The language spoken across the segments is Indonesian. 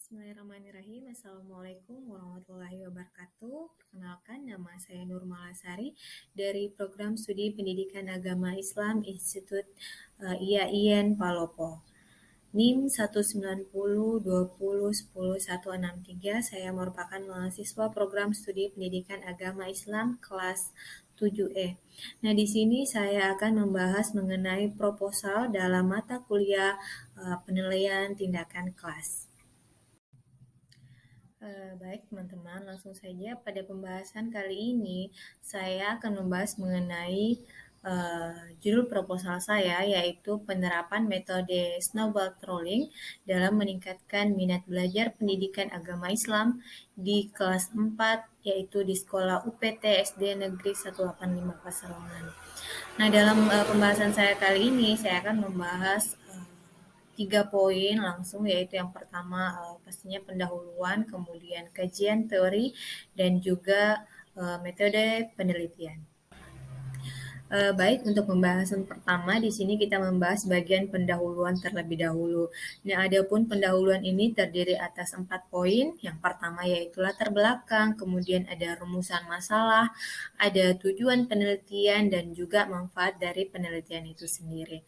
Bismillahirrahmanirrahim. Assalamualaikum warahmatullahi wabarakatuh. Perkenalkan, nama saya Nur Malasari dari Program Studi Pendidikan Agama Islam Institut IAIN Palopo. NIM 19020100163. Saya merupakan mahasiswa Program Studi Pendidikan Agama Islam kelas 7E. Nah, di sini saya akan membahas mengenai proposal dalam mata kuliah penilaian tindakan kelas. Baik teman-teman, langsung saja pada pembahasan kali ini saya akan membahas mengenai judul proposal saya, yaitu penerapan metode snowball trolling dalam meningkatkan minat belajar pendidikan agama Islam di kelas 4, yaitu di sekolah UPT SD Negeri 185 Pasarongan. Nah, dalam pembahasan saya kali ini saya akan membahas 3 poin langsung, yaitu yang pertama pastinya pendahuluan, kemudian kajian teori, dan juga metode penelitian. Baik, untuk pembahasan pertama di sini kita membahas bagian pendahuluan terlebih dahulu. Nah, adapun pendahuluan ini terdiri atas 4 poin. Yang pertama yaitu latar belakang, kemudian ada rumusan masalah, ada tujuan penelitian, dan juga manfaat dari penelitian itu sendiri.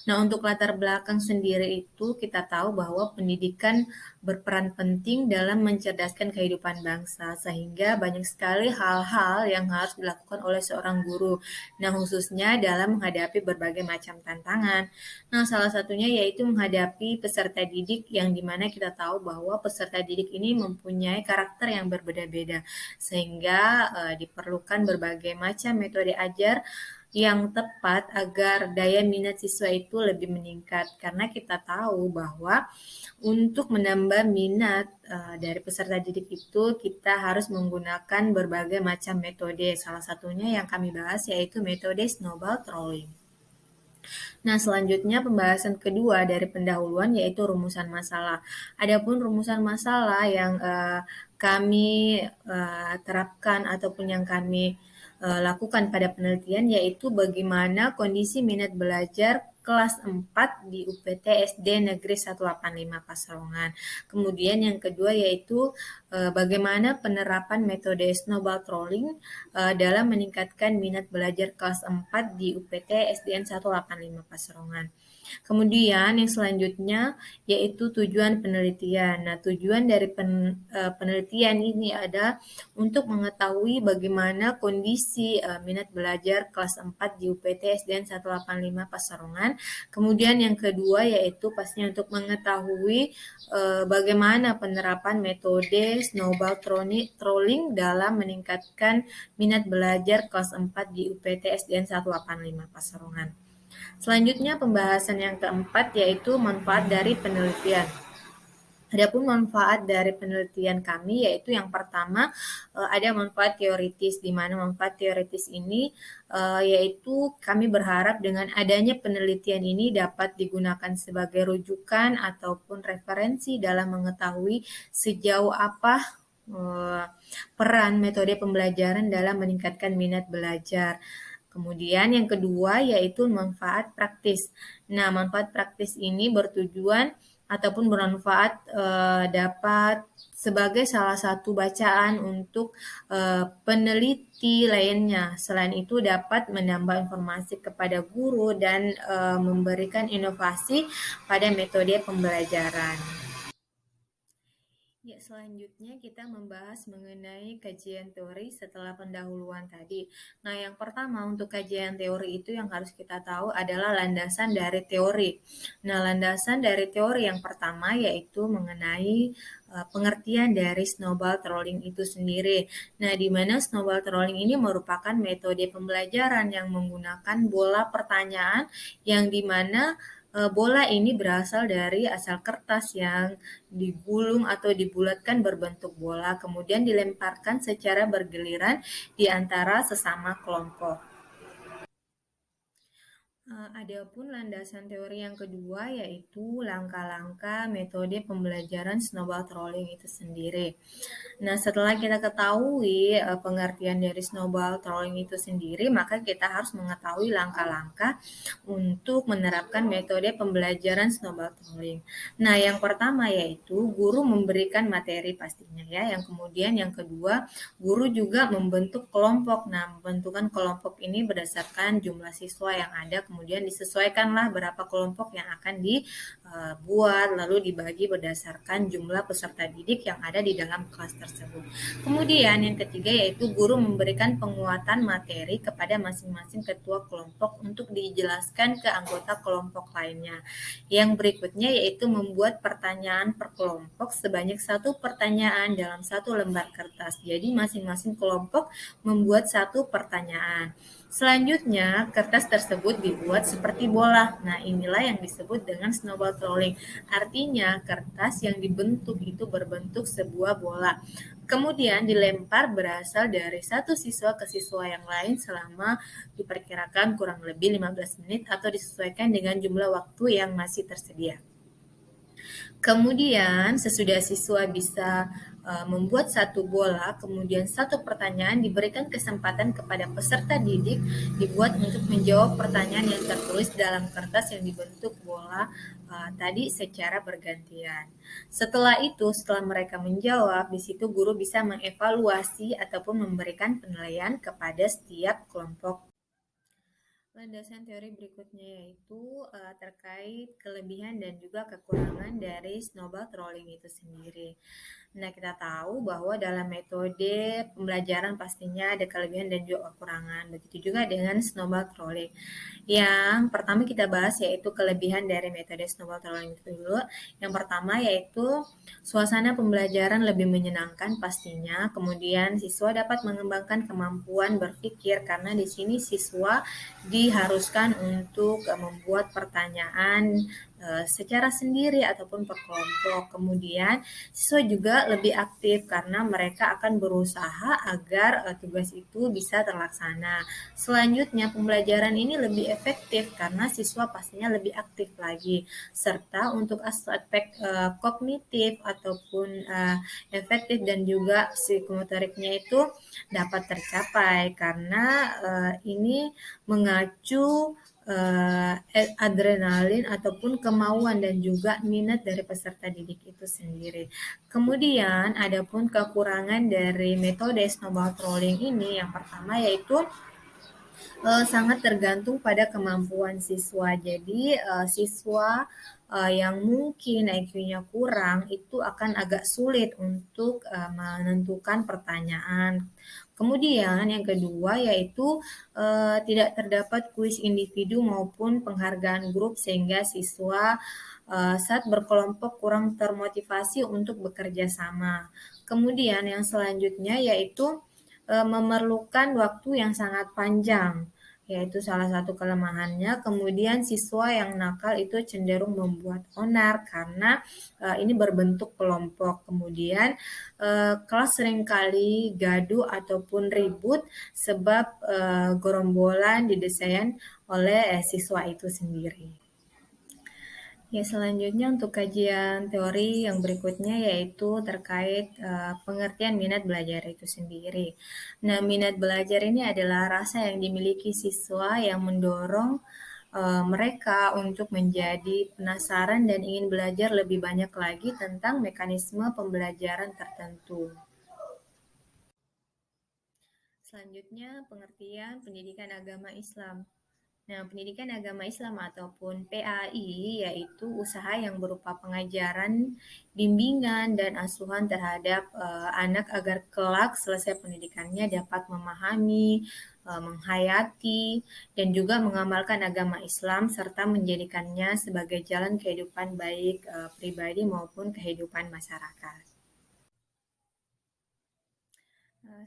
Nah, untuk latar belakang sendiri itu kita tahu bahwa pendidikan berperan penting dalam mencerdaskan kehidupan bangsa, sehingga banyak sekali hal-hal yang harus dilakukan oleh seorang guru. Nah, khususnya dalam menghadapi berbagai macam tantangan. Nah, salah satunya yaitu menghadapi peserta didik yang dimana kita tahu bahwa peserta didik ini mempunyai karakter yang berbeda-beda, sehingga diperlukan berbagai macam metode ajar yang tepat agar daya minat siswa itu lebih meningkat. Karena kita tahu bahwa untuk menambah minat dari peserta didik itu kita harus menggunakan berbagai macam metode. Salah satunya yang kami bahas yaitu metode snowball trolling. Nah, selanjutnya pembahasan kedua dari pendahuluan yaitu rumusan masalah. Adapun rumusan masalah yang kami terapkan ataupun yang kami lakukan pada penelitian yaitu bagaimana kondisi minat belajar kelas 4 di UPT SD Negeri 185 Pasarongan. Kemudian yang kedua yaitu bagaimana penerapan metode snowball trolling dalam meningkatkan minat belajar kelas 4 di UPT SDN 185 Pasarongan. Kemudian yang selanjutnya yaitu tujuan penelitian. Nah, tujuan dari penelitian ini ada untuk mengetahui bagaimana kondisi minat belajar kelas 4 di UPT SDN 185 Pasarongan. Kemudian yang kedua yaitu pastinya untuk mengetahui bagaimana penerapan metode snowball trolling dalam meningkatkan minat belajar kelas 4 di UPT SDN 185 Pasarongan. Selanjutnya pembahasan yang keempat yaitu manfaat dari penelitian. Adapun manfaat dari penelitian kami yaitu yang pertama ada manfaat teoritis, di mana manfaat teoritis ini yaitu kami berharap dengan adanya penelitian ini dapat digunakan sebagai rujukan ataupun referensi dalam mengetahui sejauh apa peran metode pembelajaran dalam meningkatkan minat belajar. Kemudian yang kedua yaitu manfaat praktis. Nah, manfaat praktis ini bertujuan ataupun bermanfaat dapat sebagai salah satu bacaan untuk peneliti lainnya. Selain itu dapat menambah informasi kepada guru dan memberikan inovasi pada metode pembelajaran. Ya, selanjutnya kita membahas mengenai kajian teori setelah pendahuluan tadi. Nah, yang pertama untuk kajian teori itu yang harus kita tahu adalah landasan dari teori. Nah, landasan dari teori yang pertama yaitu mengenai pengertian dari snowball trolling itu sendiri. Nah, di mana snowball trolling ini merupakan metode pembelajaran yang menggunakan bola pertanyaan yang dimana bola ini berasal dari asal kertas yang digulung atau dibulatkan berbentuk bola, kemudian dilemparkan secara bergiliran di antara sesama kelompok. Adapun landasan teori yang kedua yaitu langkah-langkah metode pembelajaran snowball trolling itu sendiri. Nah, setelah kita ketahui pengertian dari snowball trolling itu sendiri, maka kita harus mengetahui langkah-langkah untuk menerapkan metode pembelajaran snowball trolling. Nah, yang pertama yaitu guru memberikan materi pastinya ya. Yang kemudian yang kedua, guru juga membentuk kelompok. Nah, pembentukan kelompok ini berdasarkan jumlah siswa yang ada, kemudian disesuaikanlah berapa kelompok yang akan dibuat, lalu dibagi berdasarkan jumlah peserta didik yang ada di dalam kelas tersebut. Kemudian yang ketiga yaitu guru memberikan penguatan materi kepada masing-masing ketua kelompok untuk dijelaskan ke anggota kelompok lainnya. Yang berikutnya yaitu membuat pertanyaan per kelompok sebanyak 1 pertanyaan dalam 1 lembar kertas. Jadi masing-masing kelompok membuat 1 pertanyaan. Selanjutnya, kertas tersebut dibuat seperti bola. Nah, inilah yang disebut dengan snowball trolling. Artinya, kertas yang dibentuk itu berbentuk sebuah bola. Kemudian dilempar berasal dari satu siswa ke siswa yang lain selama diperkirakan kurang lebih 15 menit atau disesuaikan dengan jumlah waktu yang masih tersedia. Kemudian sesudah siswa bisa membuat 1 bola, kemudian 1 pertanyaan diberikan kesempatan kepada peserta didik dibuat untuk menjawab pertanyaan yang tertulis dalam kertas yang dibentuk bola tadi secara bergantian. Setelah itu, setelah mereka menjawab, di situ guru bisa mengevaluasi ataupun memberikan penilaian kepada setiap kelompok. Landasan teori berikutnya yaitu terkait kelebihan dan juga kekurangan dari snowball trolling itu sendiri. Nah, kita tahu bahwa dalam metode pembelajaran pastinya ada kelebihan dan juga kekurangan. Begitu juga dengan snowball trolling. Yang pertama kita bahas yaitu kelebihan dari metode snowball trolling itu dulu. Yang pertama yaitu suasana pembelajaran lebih menyenangkan pastinya. Kemudian siswa dapat mengembangkan kemampuan berpikir karena di sini siswa diharuskan untuk membuat pertanyaan secara sendiri ataupun per kelompok. Kemudian siswa juga lebih aktif karena mereka akan berusaha agar tugas itu bisa terlaksana. Selanjutnya pembelajaran ini lebih efektif karena siswa pastinya lebih aktif lagi. Serta untuk aspek kognitif ataupun efektif dan juga psikomotoriknya itu dapat tercapai karena ini mengacu adrenalin ataupun kemauan dan juga minat dari peserta didik itu sendiri. Kemudian adapun kekurangan dari metode snowball trolling ini yang pertama yaitu sangat tergantung pada kemampuan siswa. Jadi siswa yang mungkin IQ-nya kurang itu akan agak sulit untuk menentukan pertanyaan. Kemudian yang kedua yaitu tidak terdapat kuis individu maupun penghargaan grup sehingga siswa saat berkelompok kurang termotivasi untuk bekerja sama. Kemudian yang selanjutnya yaitu memerlukan waktu yang sangat panjang, yaitu salah satu kelemahannya. Kemudian siswa yang nakal itu cenderung membuat onar karena ini berbentuk kelompok. Kemudian kelas seringkali gaduh ataupun ribut sebab gerombolan didesain oleh siswa itu sendiri. Ya, selanjutnya untuk kajian teori yang berikutnya yaitu terkait pengertian minat belajar itu sendiri. Nah, minat belajar ini adalah rasa yang dimiliki siswa yang mendorong mereka untuk menjadi penasaran dan ingin belajar lebih banyak lagi tentang mekanisme pembelajaran tertentu. Selanjutnya, pengertian pendidikan agama Islam. Nah, pendidikan agama Islam ataupun PAI yaitu usaha yang berupa pengajaran, bimbingan, dan asuhan terhadap anak agar kelak selesai pendidikannya dapat memahami, menghayati, dan juga mengamalkan agama Islam serta menjadikannya sebagai jalan kehidupan baik pribadi maupun kehidupan masyarakat.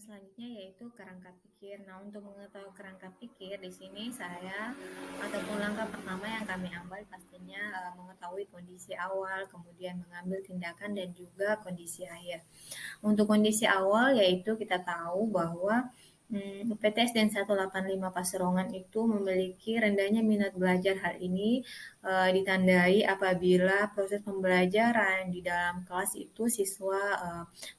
Selanjutnya yaitu kerangka pikir. Nah, untuk mengetahui kerangka pikir di sini saya ataupun langkah pertama yang kami ambil pastinya mengetahui kondisi awal, kemudian mengambil tindakan dan juga kondisi akhir. Untuk kondisi awal yaitu kita tahu bahwa UPTS dan 185 Pasarongan itu memiliki rendahnya minat belajar. Hal ini ditandai apabila proses pembelajaran di dalam kelas itu siswa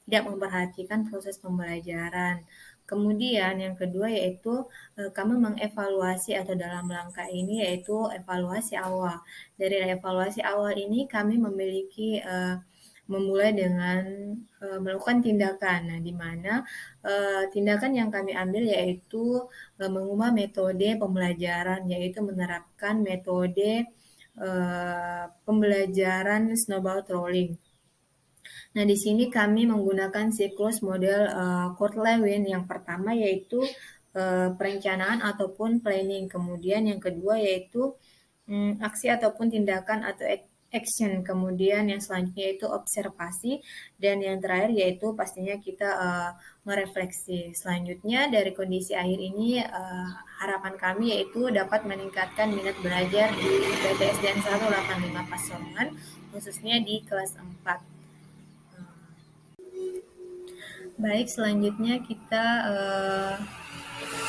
tidak memperhatikan proses pembelajaran. Kemudian yang kedua yaitu kami mengevaluasi atau dalam langkah ini yaitu evaluasi awal. Dari evaluasi awal ini kami memiliki memulai dengan melakukan tindakan. Nah, di mana tindakan yang kami ambil yaitu mengubah metode pembelajaran, yaitu menerapkan metode pembelajaran snowball rolling. Nah, di sini kami menggunakan siklus model Kurt Lewin. Yang pertama yaitu perencanaan ataupun planning. Kemudian yang kedua yaitu aksi ataupun tindakan atau action. Kemudian yang selanjutnya itu observasi. Dan yang terakhir yaitu pastinya kita merefleksi. Selanjutnya dari kondisi akhir ini harapan kami yaitu dapat meningkatkan minat belajar di PTSDN 185 Pasarongan khususnya di kelas 4. Baik, selanjutnya kita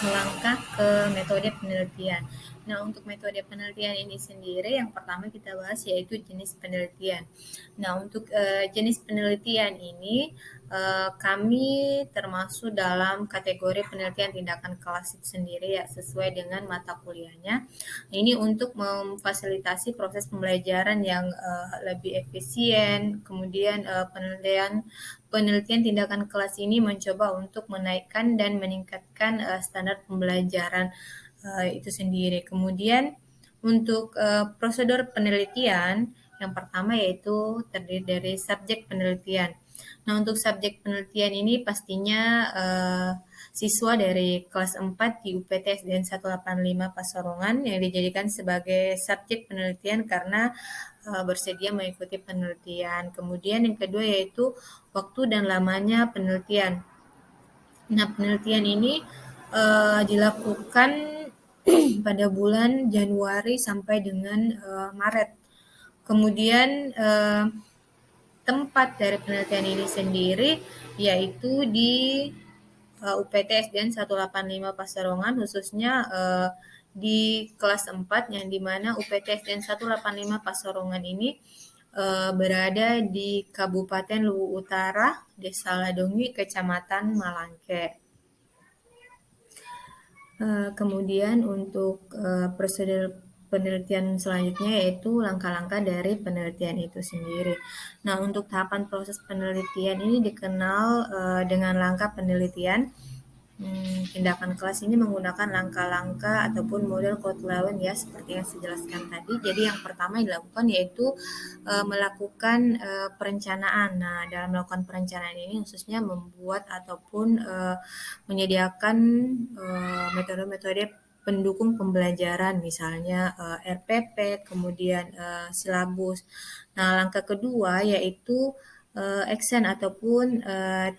melangkah ke metode penelitian. Nah, untuk metode penelitian ini sendiri, yang pertama kita bahas yaitu jenis penelitian. Nah, untuk jenis penelitian ini, kami termasuk dalam kategori penelitian tindakan kelas itu sendiri ya, sesuai dengan mata kuliahnya. Nah, ini untuk memfasilitasi proses pembelajaran yang lebih efisien, kemudian penelitian tindakan kelas ini mencoba untuk menaikkan dan meningkatkan standar pembelajaran itu sendiri. Kemudian untuk prosedur penelitian yang pertama yaitu terdiri dari subjek penelitian. Nah, untuk subjek penelitian ini pastinya siswa dari kelas 4 di UPTSDN 185 Pasarongan yang dijadikan sebagai subjek penelitian karena bersedia mengikuti penelitian. Kemudian yang kedua yaitu waktu dan lamanya penelitian. Nah, penelitian ini dilakukan pada bulan Januari sampai dengan Maret. Kemudian tempat dari penelitian ini sendiri yaitu di UPTSDN 185 Pasarongan khususnya di kelas 4 yang dimana UPTSDN 185 Pasarongan ini berada di Kabupaten Luwu Utara, Desa Ladongi, Kecamatan Malangke. Kemudian untuk prosedur penelitian selanjutnya yaitu langkah-langkah dari penelitian itu sendiri. Nah, untuk tahapan proses penelitian ini dikenal dengan langkah penelitian. Tindakan kelas ini menggunakan langkah-langkah ataupun model Kotlawen ya seperti yang saya jelaskan tadi. Jadi yang pertama yang dilakukan yaitu melakukan perencanaan. Nah, dalam melakukan perencanaan ini khususnya membuat ataupun menyediakan metode-metode pendukung pembelajaran misalnya RPP, kemudian silabus. Nah, langkah kedua yaitu action ataupun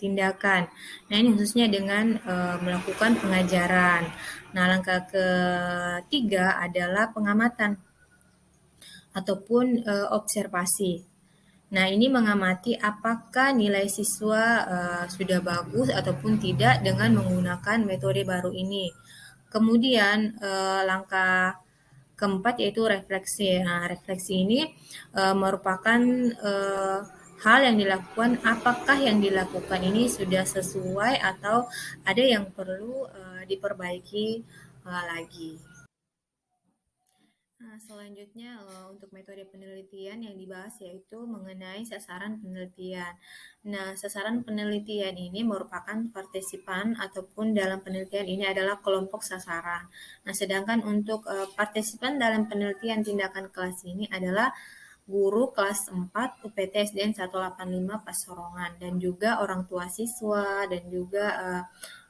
tindakan. Nah, ini khususnya dengan melakukan pengajaran. Nah, langkah ketiga adalah pengamatan ataupun observasi. Nah, ini mengamati apakah nilai siswa sudah bagus ataupun tidak dengan menggunakan metode baru ini. Kemudian langkah keempat yaitu refleksi. Nah, refleksi ini merupakan hal yang dilakukan, apakah yang dilakukan ini sudah sesuai atau ada yang perlu diperbaiki lagi. Nah, selanjutnya untuk metode penelitian yang dibahas yaitu mengenai sasaran penelitian. Nah, sasaran penelitian ini merupakan partisipan ataupun dalam penelitian ini adalah kelompok sasaran. Nah, sedangkan untuk partisipan dalam penelitian tindakan kelas ini adalah guru kelas 4 UPTSDN 185 Pasarongan dan juga orang tua siswa dan juga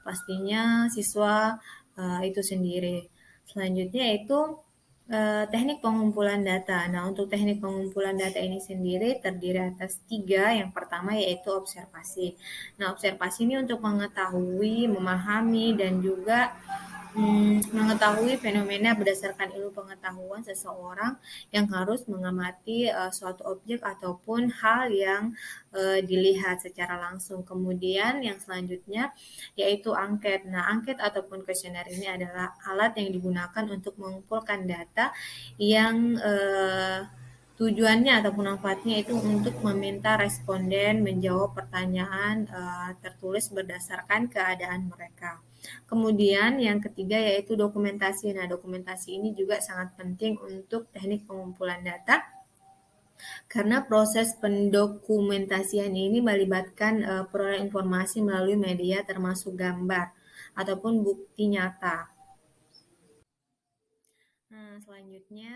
pastinya siswa itu sendiri. Selanjutnya yaitu teknik pengumpulan data. Nah, untuk teknik pengumpulan data ini sendiri terdiri atas 3. Yang pertama yaitu observasi. Nah, observasi ini untuk mengetahui, memahami, dan juga Mengetahui fenomena berdasarkan ilmu pengetahuan seseorang yang harus mengamati suatu objek ataupun hal yang dilihat secara langsung. Kemudian yang selanjutnya yaitu angket. Nah, angket ataupun kuesioner ini adalah alat yang digunakan untuk mengumpulkan data yang tujuannya ataupun manfaatnya itu untuk meminta responden menjawab pertanyaan tertulis berdasarkan keadaan mereka. Kemudian yang ketiga yaitu dokumentasi. Nah, dokumentasi ini juga sangat penting untuk teknik pengumpulan data karena proses pendokumentasian ini melibatkan peroleh informasi melalui media termasuk gambar ataupun bukti nyata. Nah, selanjutnya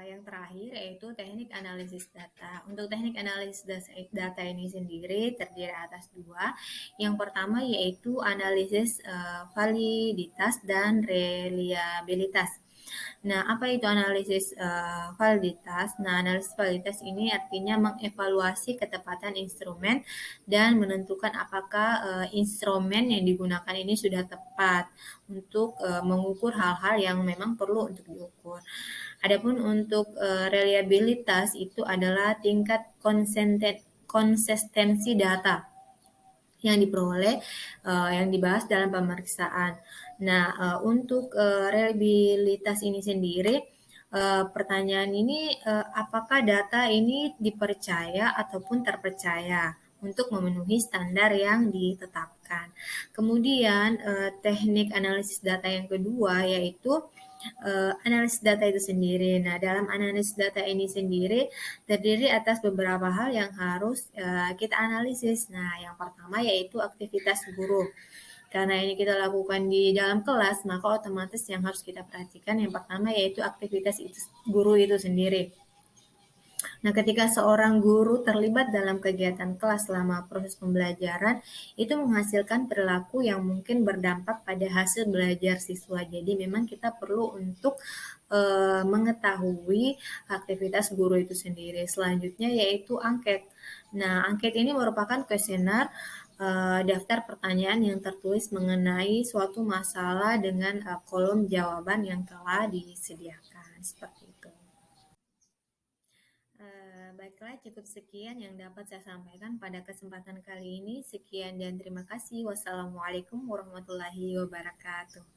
yang terakhir yaitu teknik analisis data. Untuk teknik analisis data ini sendiri terdiri atas dua. Yang pertama yaitu analisis validitas dan reliabilitas. Nah, apa itu analisis validitas? Nah, analisis validitas ini artinya mengevaluasi ketepatan instrumen dan menentukan apakah instrumen yang digunakan ini sudah tepat untuk mengukur hal-hal yang memang perlu untuk diukur. Adapun untuk reliabilitas itu adalah tingkat konsistensi data yang diperoleh yang dibahas dalam pemeriksaan. Nah, untuk reliabilitas ini sendiri, pertanyaan ini apakah data ini dipercaya ataupun terpercaya untuk memenuhi standar yang ditetapkan. Kemudian teknik analisis data yang kedua yaitu analisis data itu sendiri. Nah, dalam analisis data ini sendiri terdiri atas beberapa hal yang harus kita analisis. Nah, yang pertama yaitu aktivitas guru. Karena ini kita lakukan di dalam kelas, maka otomatis yang harus kita perhatikan yang pertama yaitu aktivitas itu, guru itu sendiri. Nah, ketika seorang guru terlibat dalam kegiatan kelas selama proses pembelajaran, itu menghasilkan perilaku yang mungkin berdampak pada hasil belajar siswa. Jadi memang kita perlu untuk mengetahui aktivitas guru itu sendiri. Selanjutnya yaitu angket. Nah, angket ini merupakan kuesioner daftar pertanyaan yang tertulis mengenai suatu masalah dengan kolom jawaban yang telah disediakan. Seperti itu. Baiklah, cukup sekian yang dapat saya sampaikan pada kesempatan kali ini. Sekian dan terima kasih. Wassalamualaikum warahmatullahi wabarakatuh.